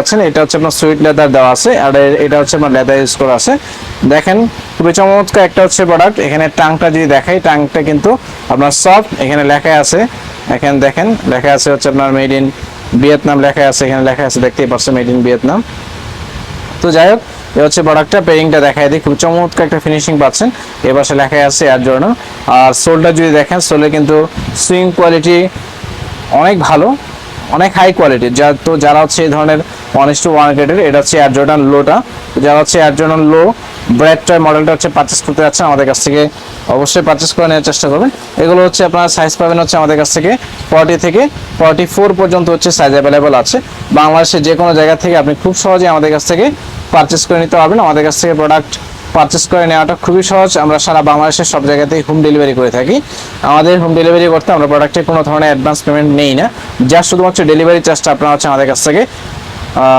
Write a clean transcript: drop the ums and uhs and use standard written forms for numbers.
আছেন এটা হচ্ছে আপনার সুইট লেদার দেওয়া আছে, আর এটা হচ্ছে আপনার লেদার ইউজ করা আছে। দেখেন খুবই চমৎকার একটা হচ্ছে প্রোডাক্ট। এখানে টাংটা যদি দেখাই, টাংটা কিন্তু আপনার সফট, এখানে লেখা আছে, এখানে দেখেন লেখা আছে হচ্ছে আপনার মেড ইন ভিয়েতনাম লেখা আছে, এখানে লেখা আছে দেখতেই পাচ্ছেন মেড ইন ভিয়েতনাম। তো যাই হোক, এই হচ্ছে প্রোডাক্টটা, পেইংটা দেখাই দিই, খুব চমৎকার একটা ফিনিশিং পাচ্ছেন। এ পাশে লেখা আছে এয়ার জর্ডান। আর সোলটা যদি দেখেন, সোলে কিন্তু সুইং কোয়ালিটি অনেক ভালো, অনেক হাই কোয়ালিটির। তো যারা হচ্ছে এই ধরনের 1:1 গ্রেডের, এটা হচ্ছে এয়ার জর্ডান লোটা, যারা হচ্ছে এয়ার জর্ডান লো ব্র্যাড টয় মডেলটা হচ্ছে পারচেস করতে যাচ্ছেন আমাদের কাছ থেকে, অবশ্যই পারচেস করে নেওয়ার চেষ্টা করবেন। এগুলো হচ্ছে আপনারা সাইজ পাবেন হচ্ছে আমাদের কাছ থেকে 40 থেকে 44 পর্যন্ত হচ্ছে সাইজ অ্যাভেলেবল আছে। বাংলাদেশের যে কোনো জায়গা থেকে আপনি খুব সহজে আমাদের কাছ থেকে পারচেস করে নিতে পারবেন। আমাদের কাছ থেকে প্রোডাক্ট পারচেস করে নেওয়াটা খুবই সহজ। আমরা সারা বাংলাদেশের সব জায়গাতেই হোম ডেলিভারি করে থাকি। আমাদের হোম ডেলিভারি করতে আমরা প্রোডাক্টের কোনো ধরনের অ্যাডভান্স পেমেন্ট নেই না, যা শুধুমাত্র ডেলিভারি চার্জটা আপনারা হচ্ছে আমাদের কাছ থেকে